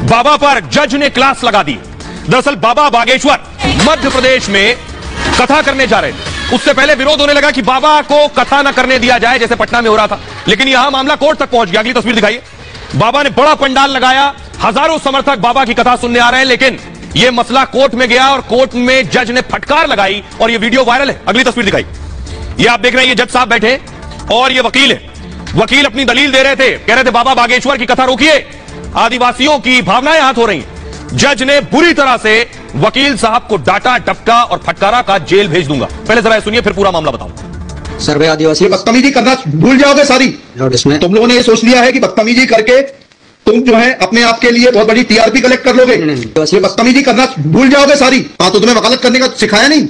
बाबा पर जज ने क्लास लगा दी। दरअसल बाबा बागेश्वर मध्य प्रदेश में कथा करने जा रहे थे। उससे पहले विरोध होने लगा कि बाबा को कथा न करने दिया जाए, जैसे पटना में हो रहा था, लेकिन यहां मामला कोर्ट तक पहुंच गया। अगली तस्वीर दिखाइए। बाबा ने बड़ा पंडाल लगाया, हजारों समर्थक बाबा की कथा सुनने आ रहे हैं, लेकिन यह मसला कोर्ट में गया और कोर्ट में जज ने फटकार लगाई और यह वीडियो वायरल है। अगली तस्वीर दिखाई। यह आप देख रहे हैं, ये जज साहब बैठे और ये वकील है। वकील अपनी दलील दे रहे थे, कह रहे थे बाबा बागेश्वर की कथा रोकिए, आदिवासियों की भावनाएं आहत हो रही हैं। जज ने बुरी तरह से वकील साहब को डांटा, डपटा और फटकारा, का जेल भेज दूंगा। पहले जरा सुनिए, फिर पूरा मामला बताऊं। सर्वे आदिवासी बदतमीजी करना भूल जाओगे सारी। इसमें तुम लोगों ने ये सोच लिया है कि बदतमीजी करके तुम जो है अपने आप के लिए बहुत बड़ी टीआरपी कलेक्ट कर लोगे। बदतमीजी करना भूल जाओगे सारी। हाँ, तो तुम्हें वकालत करने का सिखाया नहीं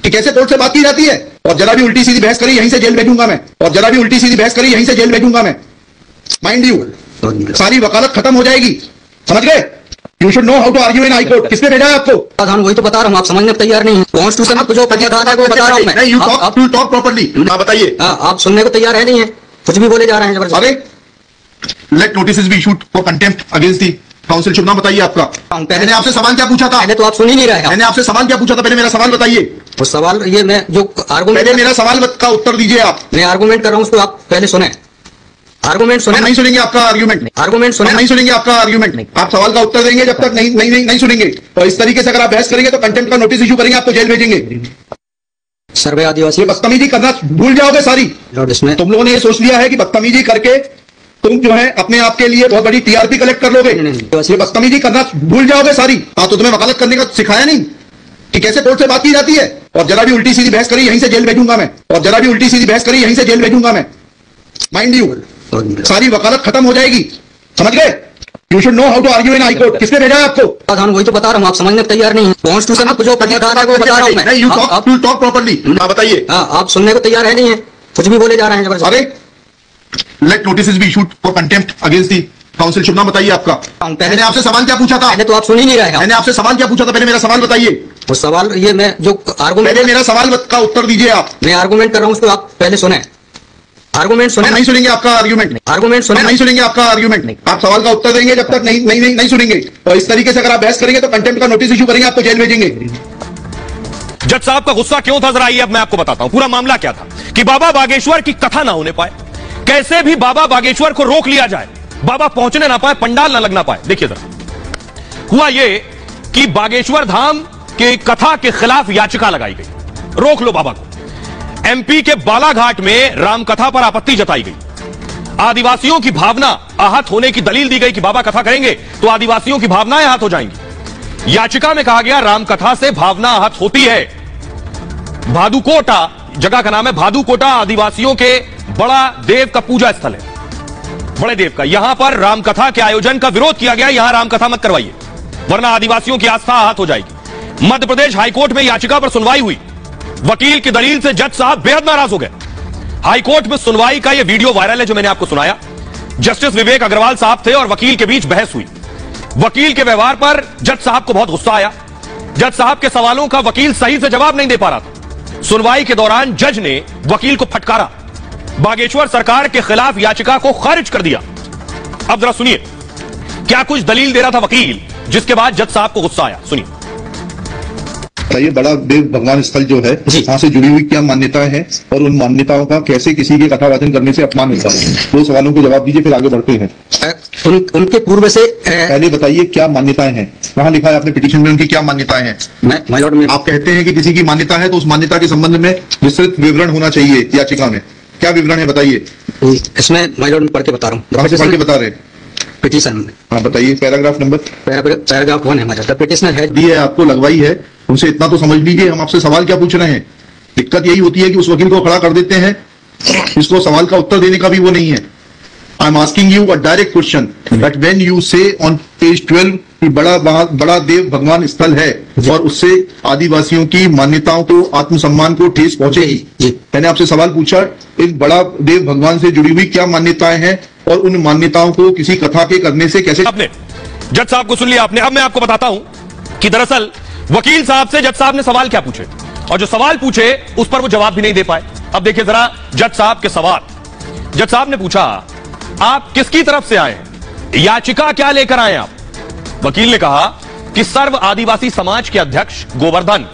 कि कैसे कोर्ट से बात की जाती है। और जरा भी उल्टी सीधी बहस करी यहीं से जेल भेजूंगा मैं। और जरा भी उल्टी सीधी बहस करी यहीं से जेल भेजूंगा मैं। माइंड यू, सारी वकालत खत्म हो जाएगी, समझ गए? You should know how to argue in high court. किसने भेजा है आपको? प्रधान वही तो बता रहा हूँ, आप समझने को तैयार नहीं है। कॉन्स्टिट्यूशन में जो प्रावधान है वो बता रहा हूँ मैं। You talk properly. हाँ बताइए। आप सुनने को तैयार है नहीं है, कुछ भी बोले जा रहे हैं जबरदस्त। अरे let notice be issued for contempt against the council. शुभ नाम बताइए आपका। मैंने आपसे सवाल क्या पूछा था? पहले तो आप सुन ही नहीं रहे हैं। मैंने आपसे सवाल क्या पूछा था? पहले मेरा सवाल बताइए। वो सवाल ये मैं जो आर्गूमेंट, पहले मेरा सवाल का उत्तर दीजिए आप। मैं आर्गूमेंट कर रहा हूँ उसको आप पहले सुने। आर्गूमेंट सुने। नहीं सुनेंगे आपका आर्गूमेंट। आर्गूमेंट सुने। नहीं सुनेंगे आपका आर्गूमेंट। आप सवाल का उत्तर देंगे जब तक नहीं सुनेंगे। और इस तरीके से अगर आप बहस करेंगे तो कंटेम्प्ट का नोटिस इशू करेंगे, आपको जेल भेजेंगे। सर्वे आदिवासी बदतमीजी करना भूल जाओगे सारी। इसमें तुम लोगों ने ये सोच लिया है कि बदतमीजी करके तुम जो है अपने आप के लिए बहुत बड़ी टीआरपी कलेक्ट कर लोगे। बदतमीजी करना भूल जाओगे सारी। हाँ, तो तुम्हें वकालत करने का सिखाया नहीं कि कैसे कोर्ट से बात की जाती है। और जरा भी उल्टी सीधी बहस करी यहीं से जेल भेजूंगा मैं। और जरा भी उल्टी सीधी बहस करी यहीं से जेल भेजूंगा मैं। माइंड यू, सारी वकालत खत्म हो जाएगी, समझ गए? You should know how to argue in high court. किसने भेजा है आपको? प्रधान वही तो बता रहा हूँ, आप समझने को तैयार नहीं है। कॉन्स्टिट्यूशन में जो प्रावधान है वो बता रहा हूँ मैं। You talk properly. हाँ बताइए। आप सुनने को तैयार है नहीं है, कुछ भी बोले जा रहे हैं जबरदस्त। अरे let notice be issued for contempt against the council. शुभ नाम बताइए आपका। मैंने आपसे सवाल क्या पूछा था? पहले तो आप सुन ही नहीं रहे हैं। मैंने आपसे सवाल क्या पूछा था? पहले मेरा सवाल बताइए। वो सवाल ये मैं जो आर्गूमेंट, पहले मेरा सवाल का उत्तर दीजिए आप। मैं आर्गूमेंट कर रहा हूँ उसको आप पहले सुने। आर्गूमेंट सुने। नहीं सुनेंगे आपका आर्गूमेंट। आर्गूमेंट सुने। नहीं सुनेंगे आपका आर्गूमेंट। आप सवाल का उत्तर देंगे जब तक नहीं सुनेंगे। और इस तरीके से अगर आप बहस करेंगे तो कंटेम्प्ट का नोटिस इशू करेंगे, आपको जेल भेजेंगे। जज साहब का गुस्सा क्यों था, जरा आइए अब मैं आपको बताता हूं। पूरा मामला क्या था कि बाबा बागेश्वर की कथा ना होने पाए, कैसे भी बाबा बागेश्वर को रोक लिया जाए, बाबा पहुंचने ना पाए, पंडाल ना लगना पाए। देखिए जरा, हुआ यह कि बागेश्वर धाम की कथा के खिलाफ याचिका लगाई गई, रोक लो बाबा को। एमपी के बालाघाट में रामकथा पर आपत्ति जताई गई। आदिवासियों की भावना आहत होने की दलील दी गई कि बाबा कथा करेंगे तो आदिवासियों की भावनाएं आहत हो जाएंगी। याचिका में कहा गया रामकथा से भावना आहत होती है। भादुकोटा जगह का नाम है, भादुकोटा आदिवासियों के बड़ा देव का पूजा स्थल है, बड़े देव का। यहां पर रामकथा के आयोजन का विरोध किया गया, यहां रामकथा मत करवाइए वरना आदिवासियों की आस्था आहत हो जाएगी। मध्य प्रदेश हाईकोर्ट में याचिका पर सुनवाई हुई। वकील की दलील से जज साहब बेहद नाराज हो गए। हाईकोर्ट में सुनवाई का यह वीडियो वायरल है जो मैंने आपको सुनाया। जस्टिस विवेक अग्रवाल साहब थे और वकील के बीच बहस हुई। वकील के व्यवहार पर जज साहब को बहुत गुस्सा आया। जज साहब के सवालों का वकील सही से जवाब नहीं दे पा रहा था। सुनवाई के दौरान जज ने वकील को फटकारा, बागेश्वर सरकार के खिलाफ याचिका को खारिज कर दिया। अब जरा सुनिए क्या कुछ दलील दे रहा था वकील, जिसके बाद जज साहब को गुस्सा आया। सुनिए। ये बड़ा देव भगवान स्थल जो है, वहां से जुड़ी हुई क्या मान्यताएं हैं और उन मान्यताओं का कैसे किसी के कथावाचन करने से अपमान होता है, दो सवालों को जवाब दीजिए, फिर आगे बढ़ते हैं। उनके पूर्व से पहले बताइए क्या मान्यताएं हैं। वहां लिखा है आपने पिटीशन में उनकी क्या मान्यताएं हैं। आप कहते हैं कि किसी की मान्यता है तो उस मान्यता के संबंध में विस्तृत विवरण होना चाहिए याचिका में। क्या विवरण है बताइए। इसमें मैं पढ़ के बता रहा हूँ। कहाँ से पढ़ के बता रहे हैं? पिटीशन में। हाँ बताइए, पैराग्राफ नंबर। पैराग्राफ 1 है हमारा। पिटिशनर है दी है आपको, लगवाई है, उनसे इतना तो समझ लीजिए हम आपसे सवाल क्या पूछ रहे हैं। दिक्कत यही होती है कि उस वकील को खड़ा कर देते हैं, इसको सवाल का उत्तर देने का भी वो नहीं है। I am asking you a direct question that when you से ऑन पेज 12 कि बड़ा देव भगवान स्थल है और उससे आदिवासियों की मान्यताओं को, आत्मसम्मान को ठेस पहुंचेगी। मैंने आपसे सवाल पूछा इस बड़ा देव भगवान से जुड़ी हुई क्या मान्यताएं हैं और उन मान्यताओं को किसी कथा के करने से कैसे। आपने जज साहब को सुन लिया आपने। अब मैं आपको बताता हूं कि दरअसल वकील साहब से जज साहब ने सवाल क्या पूछे और जो सवाल पूछे उस पर वो जवाब भी नहीं दे पाए। अब देखिए जरा जज साहब के सवाल। जज साहब ने पूछा आप किसकी तरफ से आए, याचिका क्या लेकर आए आप। वकील ने कहा कि सर्व आदिवासी समाज के अध्यक्ष गोवर्धन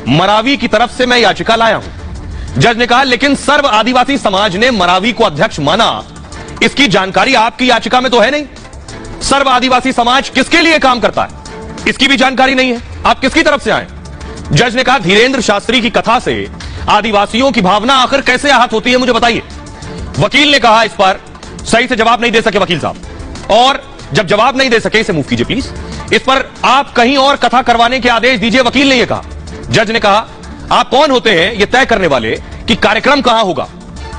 मरावी की तरफ से मैं याचिका लाया हूं। जज ने कहा लेकिन सर्व आदिवासी समाज ने मरावी को अध्यक्ष माना, इसकी जानकारी आपकी याचिका में तो है नहीं। सर्व आदिवासी समाज किसके लिए काम करता है इसकी भी जानकारी नहीं है, आप किसकी तरफ से आए? जज ने कहा धीरेन्द्र शास्त्री की कथा से आदिवासियों की भावना आखिर कैसे आहत होती है, मुझे बताइए। वकील ने कहा इस पर सही से जवाब नहीं दे सके वकील साहब, और जब जवाब नहीं दे सके इसे मूव कीजिए प्लीज। इस पर आप कहीं और कथा करवाने के आदेश दीजिए, वकील ने यह कहा। जज ने कहा आप कौन होते हैं यह तय करने वाले कि कार्यक्रम कहां होगा?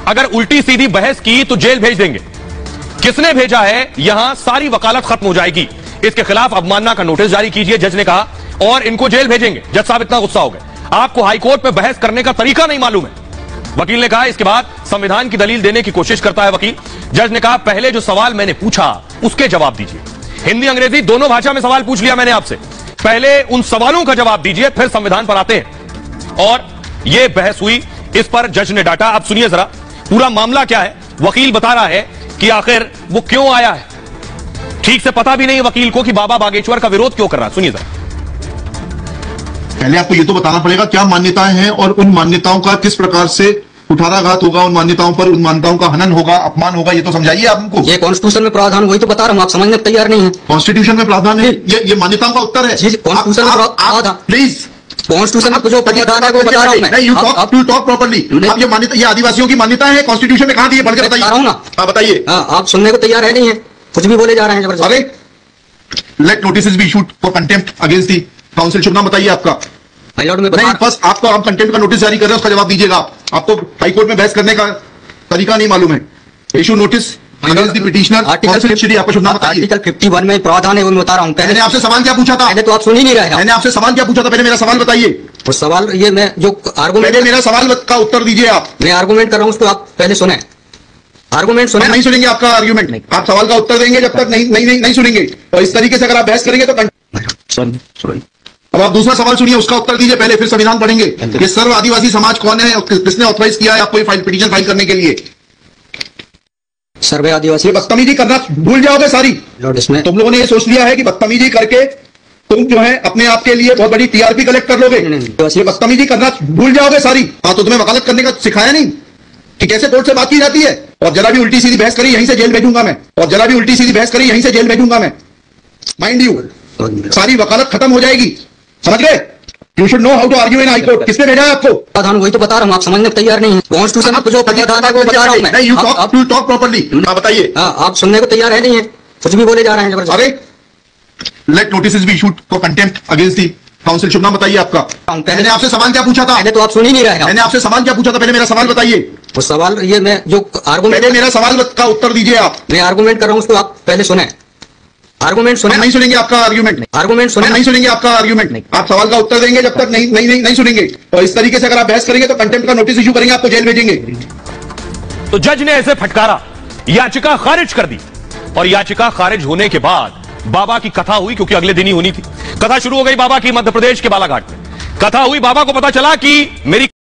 अगर उल्टी सीधी बहस की तो जेल भेज देंगे। किसने भेजा है यहां सारी वकालत खत्म हो जाएगी, इसके खिलाफ अवमानना का नोटिस जारी कीजिए, जज ने कहा, और इनको जेल भेजेंगे। जज साहब इतना गुस्सा हो गए, आपको हाईकोर्ट में बहस करने का तरीका नहीं मालूम है। वकील ने कहा इसके बाद संविधान की दलील देने की कोशिश करता है वकील। जज ने कहा पहले जो सवाल मैंने पूछा उसके जवाब दीजिए। हिंदी अंग्रेजी दोनों भाषा में सवाल पूछ लिया मैंने आपसे, पहले उन सवालों का जवाब दीजिए फिर संविधान पर आते हैं। और यह बहस हुई, इस पर जज ने डांटा। अब सुनिए जरा पूरा मामला क्या है। वकील बता रहा है कि आखिर वो क्यों आया है, ठीक से पता भी नहीं है वकील को कि बाबा बागेश्वर का विरोध क्यों कर रहा है। सुनिए जरा। पहले आपको ये तो बताना पड़ेगा क्या मान्यताएं हैं और उन मान्यताओं का किस प्रकार से कुठाराघात होगा, उन मान्यताओं पर, उन मान्यताओं का हनन होगा, अपमान होगा, ये तो समझाइए आप हमको। ये कॉन्स्टिट्यूशन में प्रावधान वही तो बता रहा हूँ, आप समझने को तैयार नहीं है। कॉन्स्टिट्यूशन में प्रावधान है, ये मान्यताओं का उत्तर है। कॉन्स्टिट्यूशन में प्रावधान, प्लीज कॉन्स्टिट्यूशन में जो प्रावधान है वो बता रहा हूँ मैं। You talk properly. आप ये मान्यता, ये आदिवासियों की मान्यता है, कॉन्स्टिट्यूशन में कहां दी है पढ़ के बताइए। बता रहा हूँ ना, हाँ बताइए। आप सुनने को तैयार है नहीं है, कुछ भी बोले जा रहे हैं जबरदस्त। अरे let notice be issued for contempt against the council. शुभ नाम बताइए आपका। में नहीं, फर्स्ट आपको आप कंटेम्प्ट का नोटिस जारी कर रहे हैं, उसका जवाब दीजिएगा। आपको हाईकोर्ट में बहस करने का तरीका नहीं मालूम है। Issue notice against the petitioner. आपका शुभ नाम बताइए। आर्टिकल 51 में प्रावधान है वो मैं बता रहा हूँ। मैंने आपसे सवाल क्या पूछा था? पहले तो आप सुन ही नहीं रहे। मैंने आपसे सवाल क्या पूछा था? पहले मेरा सवाल बताइए। वो सवाल ये मैं जो आर्गूमेंट, पहले मेरा सवाल का उत्तर दीजिए आप। मैं आर्गूमेंट कर रहा हूँ उसको आप पहले सुने। आर्गूमेंट सुने। नहीं सुनेंगे आपका आर्ग्यूमेंट, आप सवाल का उत्तर देंगे जब तक नहीं सुनेंगे। और इस तरीके से अगर आप बहस करेंगे तो अब आप दूसरा सवाल सुनिए, उसका उत्तर दीजिए पहले, फिर संविधान पढ़ेंगे। ये सर्व आदिवासी समाज कौन है और किसने ऑथराइज किया है आपको ये पिटीशन फाइल करने के लिए? सर्व आदिवासी। बदतमीजी करना भूल जाओगे सारी। इसमें तुम लोगों ने ये सोच लिया है कि बदतमीजी करके तुम जो है अपने आप के लिए बहुत बड़ी टीआरपी कलेक्ट कर लोगे। ये बदतमीजी करना भूल जाओगे सारी। हाँ, तो तुम्हें वकालत करने का सिखाया नहीं कि कैसे कोर्ट से बात की जाती है। और जरा भी उल्टी सीधी बहस करी यहीं से जेल भेजूंगा मैं, और जरा भी उल्टी सीधी बहस करी यहीं से जेल भेजूंगा मैं। माइंड यू, सारी वकालत खत्म हो जाएगी, समझ गए? You should know how to argue in high court. किसने भेजा है आपको? प्रावधान वही तो बता रहा हूँ, आप समझने को तैयार नहीं है। कॉन्स्टिट्यूशन में जो प्रावधान है वो बता रहा हूँ मैं। You talk properly. हाँ बताइए। आप सुनने को तैयार है नहीं है, कुछ भी बोले जा रहे हैं जबरदस्त। अरे let notice be issued for contempt against the council. शुभ नाम बताइए आपका। मैंने आपसे सवाल क्या पूछा था? पहले तो आप सुन ही नहीं रहे। मैंने आपसे सवाल क्या पूछा था? पहले मेरा सवाल बताइए। वो सवाल ये मैं जो आर्गूमेंट, पहले मेरा सवाल का उत्तर दीजिए आप। मैं आर्गूमेंट कर रहा हूँ उसको आप पहले सुने। आर्गूमेंट सुने। नहीं सुनेंगे आपका आर्ग्यूमेंट। आर्गूमेंट सुने। नहीं सुनेंगे आपका आर्ग्यूमेंट। आप सवाल का उत्तर देंगे जब तक नहीं सुनेंगे। और इस तरीके से अगर आप बहस करेंगे तो कंटेम्प्ट का नोटिस इशू करेंगे, आपको जेल भेजेंगे। तो जज ने ऐसे फटकारा, याचिका खारिज कर दी। और याचिका खारिज होने के बाद बाबा की कथा हुई, क्योंकि अगले दिन ही होनी थी। कथा शुरू हो गई बाबा की मध्य प्रदेश के बालाघाट में। कथा हुई, बाबा को पता चला कि मेरी